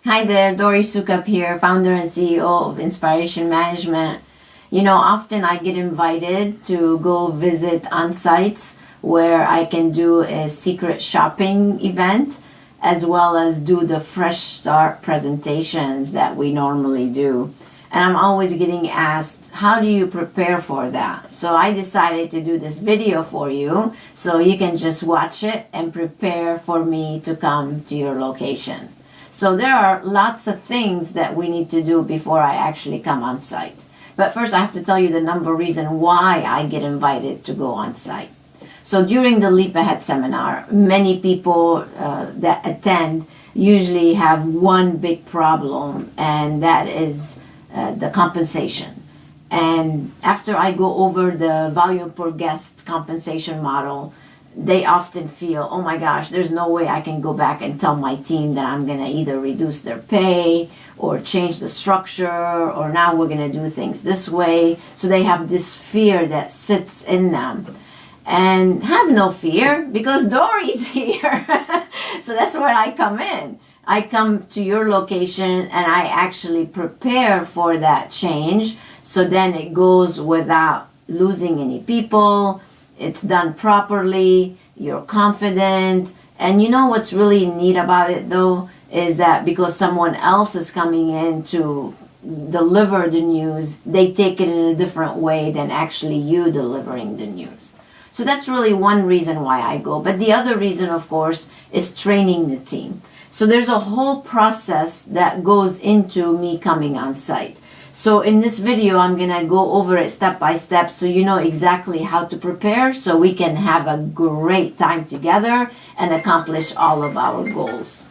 Hi there, Dory Sukup here, founder and CEO of Inspiration Management. Often I get invited to go visit on sites where I can do a secret shopping event as well as do the fresh start presentations that we normally do. And I'm always getting asked, how do you prepare for that? So I decided to do this video for you so you can just watch it and prepare for me to come to your location. So there are lots of things that we need to do before I actually come on site. But first I have to tell you the number reason why I get invited to go on site. So during the Leap Ahead seminar, many people that attend usually have one big problem, and that is the compensation. And after I go over the volume per guest compensation model, they often feel, oh my gosh, there's no way I can go back and tell my team that I'm going to either reduce their pay or change the structure, or now we're going to do things this way. So they have this fear that sits in them. And have no fear, because Dory's here. So that's where I come in. I come to your location and I actually prepare for that change. So then it goes without losing any people. It's done properly, you're confident, and you know what's really neat about it though is that because someone else is coming in to deliver the news, they take it in a different way than actually you delivering the news. So that's really one reason why I go. But the other reason, of course, is training the team. So there's a whole process that goes into me coming on site. So in this video, I'm going to go over it step by step so you know exactly how to prepare so we can have a great time together and accomplish all of our goals.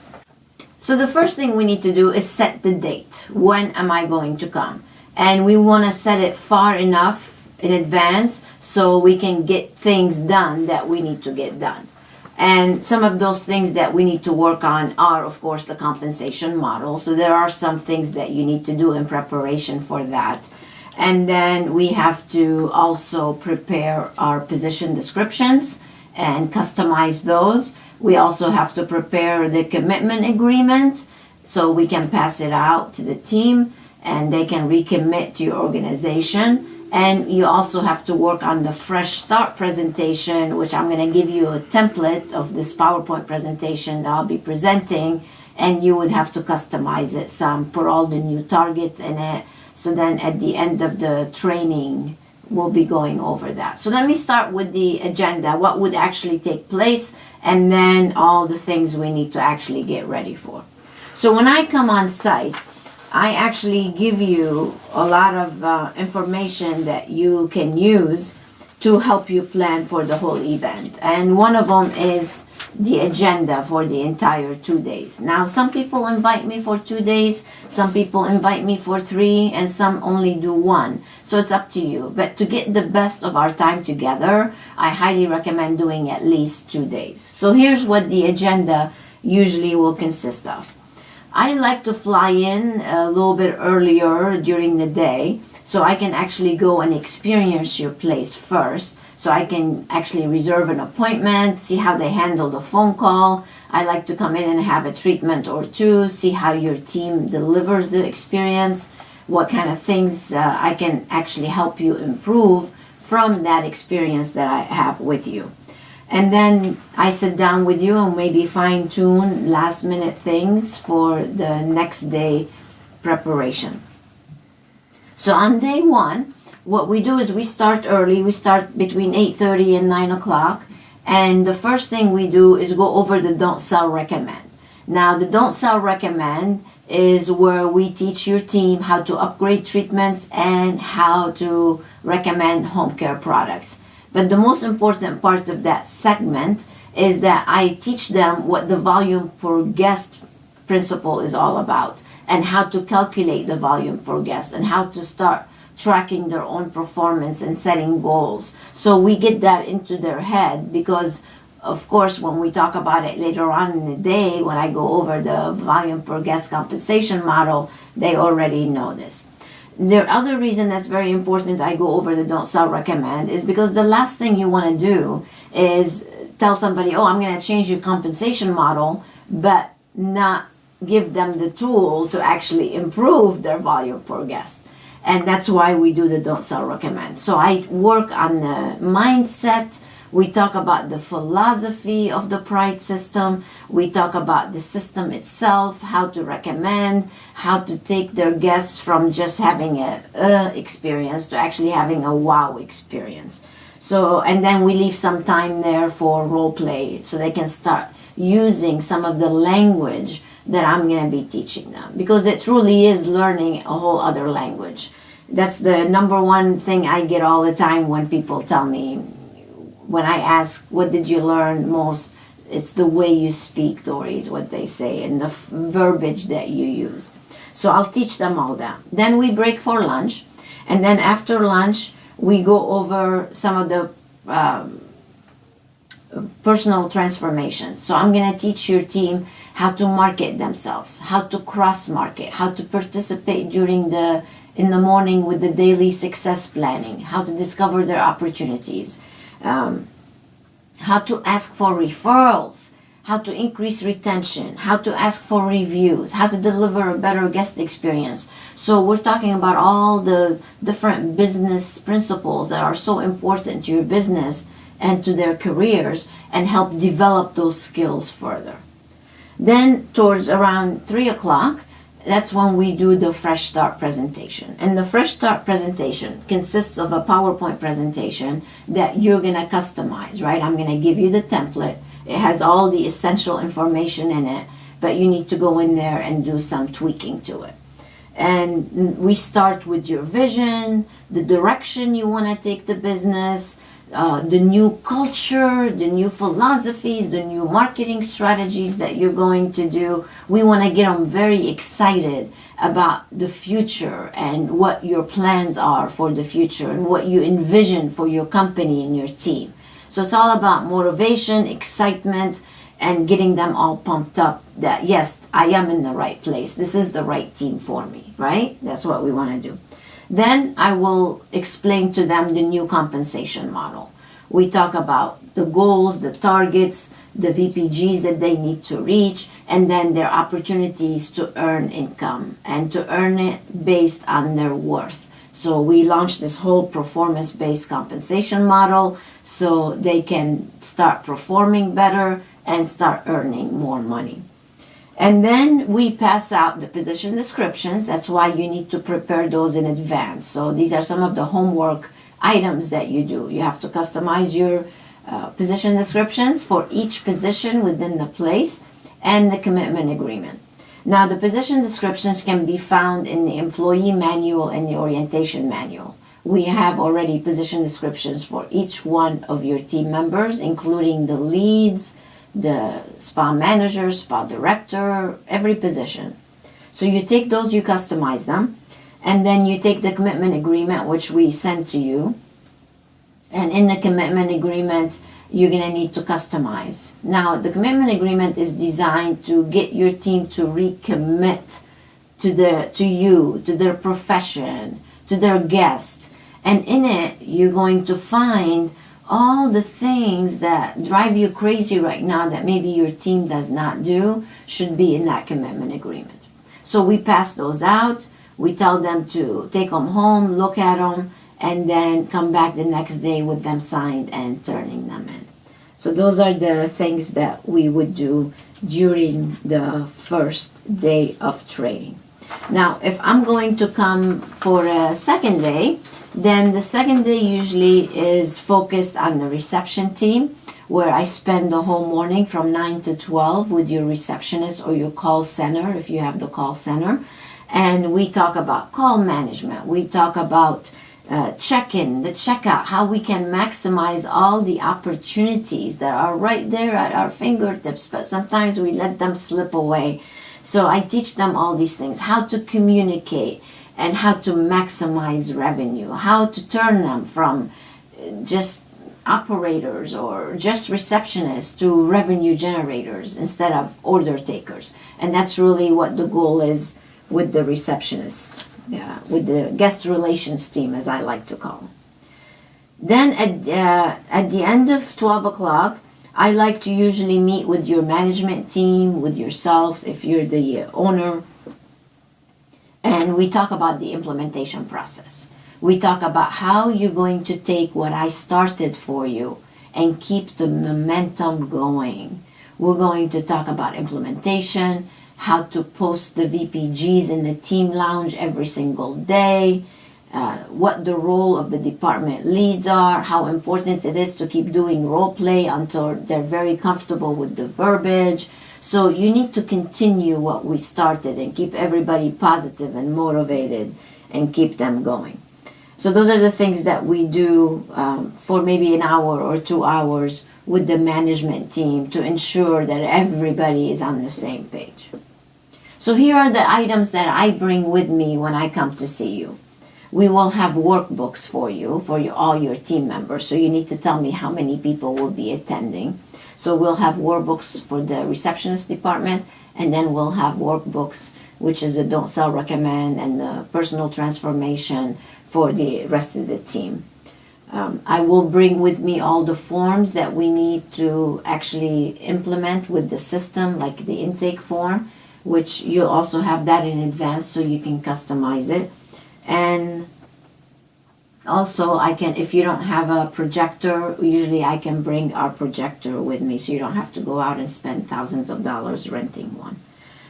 So the first thing we need to do is set the date. When am I going to come? And we want to set it far enough in advance so we can get things done that we need to get done. And some of those things that we need to work on are, of course, the compensation model. So there are some things that you need to do in preparation for that. And then we have to also prepare our position descriptions and customize those. We also have to prepare the commitment agreement so we can pass it out to the team and they can recommit to your organization. And you also have to work on the fresh start presentation, which I'm going to give you a template of this PowerPoint presentation that I'll be presenting, and you would have to customize it some, put all the new targets in it. So then at the end of the training, we'll be going over that. So let me start with the agenda, what would actually take place, and then all the things we need to actually get ready for. So when I come on site, I actually give you a lot of information that you can use to help you plan for the whole event. And one of them is the agenda for the entire 2 days. Now, some people invite me for 2 days, some people invite me for 3, and some only do 1. So it's up to you. But to get the best of our time together, I highly recommend doing at least 2 days. So here's what the agenda usually will consist of. I like to fly in a little bit earlier during the day so I can actually go and experience your place first. So I can actually reserve an appointment, see how they handle the phone call. I like to come in and have a treatment or two, see how your team delivers the experience, what kind of things I can actually help you improve from that experience that I have with you. And then I sit down with you and maybe fine-tune last-minute things for the next day preparation. So on day 1, what we do is we start early. We start between 8:30 and 9 o'clock. And the first thing we do is go over the Don't Sell Recommend. Now, the Don't Sell Recommend is where we teach your team how to upgrade treatments and how to recommend home care products. But the most important part of that segment is that I teach them what the volume per guest principle is all about and how to calculate the volume per guest and how to start tracking their own performance and setting goals. So we get that into their head because, of course, when we talk about it later on in the day, when I go over the volume per guest compensation model, they already know this. The other reason that's very important I go over the Don't Sell Recommend is because the last thing you want to do is tell somebody, oh, I'm going to change your compensation model, but not give them the tool to actually improve their volume per guest. And that's why we do the don't sell, recommend. So I work on the mindset. We talk about the philosophy of the Pride system. We talk about the system itself, how to recommend, how to take their guests from just having a experience to actually having a wow experience. So, and then we leave some time there for role play so they can start using some of the language that I'm going to be teaching them, because it truly is learning a whole other language. That's the number one thing I get all the time when people tell me, when I ask, what did you learn most? It's the way you speak, Dory, is what they say, and the verbiage that you use. So I'll teach them all that. Then we break for lunch, and then after lunch, we go over some of the personal transformations. So I'm going to teach your team how to market themselves, how to cross market, how to participate in the morning with the daily success planning, how to discover their opportunities, how to ask for referrals, how to increase retention, how to ask for reviews, how to deliver a better guest experience. So we're talking about all the different business principles that are so important to your business and to their careers, and help develop those skills further. Then towards around 3 o'clock, that's when we do the Fresh Start presentation. And the Fresh Start presentation consists of a PowerPoint presentation that you're going to customize, right? I'm going to give you the template. It has all the essential information in it, but you need to go in there and do some tweaking to it. And we start with your vision, the direction you want to take the business, the new culture, the new philosophies, the new marketing strategies that you're going to do. We want to get them very excited about the future and what your plans are for the future and what you envision for your company and your team. So it's all about motivation, excitement, and getting them all pumped up that, yes, I am in the right place. This is the right team for me, right? That's what we want to do. Then I will explain to them the new compensation model. We talk about the goals, the targets, the VPGs that they need to reach, and then their opportunities to earn income and to earn it based on their worth. So we launched this whole performance-based compensation model so they can start performing better and start earning more money. And then we pass out the position descriptions. That's why you need to prepare those in advance. So these are some of the homework items that you do. You have to customize your position descriptions for each position within the place and the commitment agreement. Now, the position descriptions can be found in the employee manual and the orientation manual. We have already position descriptions for each one of your team members, including the leads, the spa manager, spa director, every position. So you take those, you customize them, and then you take the commitment agreement, which we send to you. And in the commitment agreement, you're going to need to customize. Now, the commitment agreement is designed to get your team to recommit to you, to their profession, to their guest. And in it, you're going to find all the things that drive you crazy right now that maybe your team does not do should be in that commitment agreement. So we pass those out. We tell them to take them home, look at them, and then come back the next day with them signed and turning them in. So those are the things that we would do during the first day of training. Now, if I'm going to come for a second day, then the second day usually is focused on the reception team, where I spend the whole morning from 9 to 12 with your receptionist or your call center, if you have the call center. And we talk about call management. We talk about check-in, the checkout, how we can maximize all the opportunities that are right there at our fingertips, but sometimes we let them slip away. So I teach them all these things, how to communicate and how to maximize revenue, how to turn them from just operators or just receptionists to revenue generators instead of order takers. And that's really what the goal is with the receptionist, with the guest relations team, as I like to call them. Then at the end of 12 o'clock, I like to usually meet with your management team, with yourself if you're the owner, and we talk about the implementation process. We talk about how you're going to take what I started for you and keep the momentum going. We're going to talk about implementation, how to post the VPGs in the team lounge every single day, what the role of the department leads are, how important it is to keep doing role play until they're very comfortable with the verbiage. So you need to continue what we started and keep everybody positive and motivated and keep them going. So those are the things that we do for maybe an hour or 2 hours with the management team to ensure that everybody is on the same page. So here are the items that I bring with me when I come to see you. We will have workbooks for you, all your team members. So you need to tell me how many people will be attending. So we'll have workbooks for the receptionist department, and then we'll have workbooks, which is the don't sell, recommend, and the personal transformation for the rest of the team. I will bring with me all the forms that we need to actually implement with the system, like the intake form, which you'll also have that in advance so you can customize it. And also I can, if you don't have a projector, usually I can bring our projector with me so you don't have to go out and spend thousands of dollars renting one.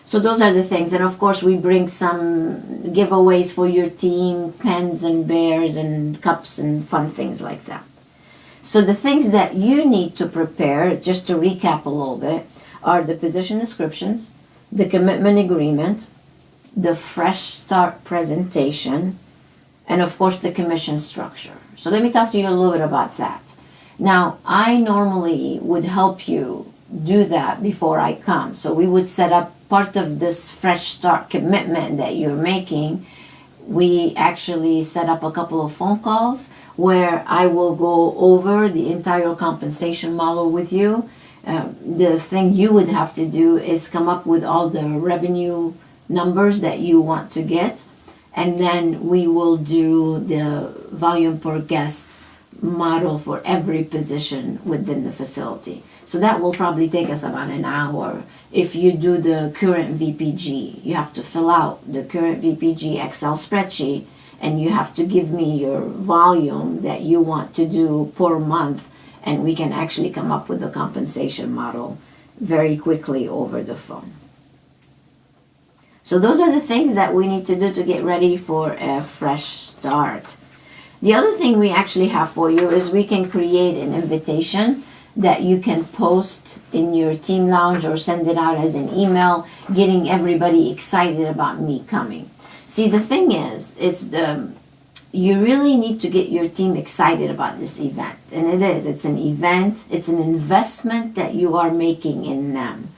So those are the things. And of course we bring some giveaways for your team, pens and bears and cups and fun things like that. So the things that you need to prepare, just to recap a little bit, are the position descriptions, the commitment agreement, the fresh start presentation, and of course the commission structure. So let me talk to you a little bit about that. Now, I normally would help you do that before I come. So we would set up part of this fresh start commitment that you're making. We actually set up a couple of phone calls where I will go over the entire compensation model with you. The thing you would have to do is come up with all the revenue numbers that you want to get, and then we will do the volume per guest model for every position within the facility. So that will probably take us about an hour. If you do the current VPG, you have to fill out the current VPG Excel spreadsheet, and you have to give me your volume that you want to do per month, and we can actually come up with a compensation model very quickly over the phone. So those are the things that we need to do to get ready for a fresh start. The other thing we actually have for you is we can create an invitation that you can post in your team lounge or send it out as an email, getting everybody excited about me coming. See, the thing is, you really need to get your team excited about this event. And it's an event, it's an investment that you are making in them.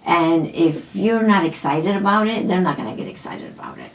And if you're not excited about it, they're not going to get excited about it.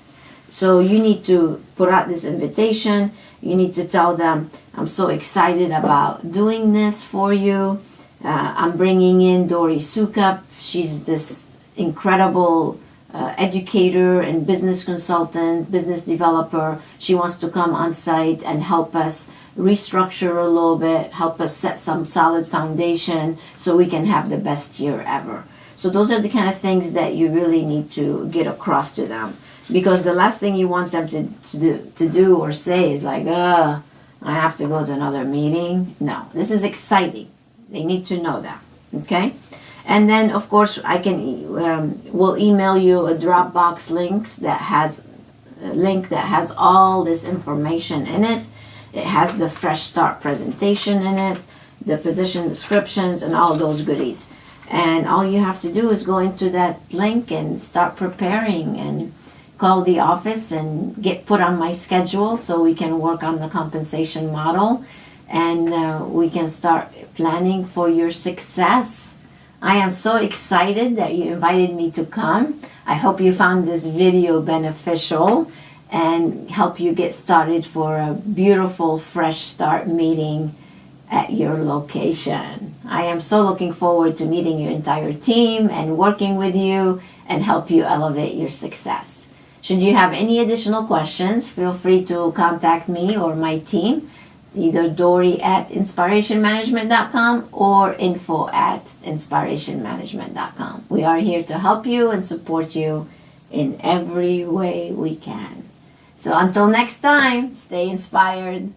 So you need to put out this invitation. You need to tell them, I'm so excited about doing this for you. I'm bringing in Dory Sukup. She's this incredible educator and business consultant, business developer. She wants to come on site and help us restructure a little bit, help us set some solid foundation so we can have the best year ever. So those are the kind of things that you really need to get across to them. Because the last thing you want them to do or say is like, I have to go to another meeting. No, this is exciting. They need to know that, okay? And then, of course, we'll email you a Dropbox link that has all this information in it. It has the fresh start presentation in it, the position descriptions, and all those goodies. And all you have to do is go into that link and start preparing and call the office and get put on my schedule so we can work on the compensation model, and we can start planning for your success. I am so excited that you invited me to come. I hope you found this video beneficial and help you get started for a beautiful fresh start meeting at your location. I am so looking forward to meeting your entire team and working with you and help you elevate your success. Should you have any additional questions, feel free to contact me or my team. either Dory at inspirationmanagement.com or info at inspirationmanagement.com. We are here to help you and support you in every way we can. So until next time, stay inspired.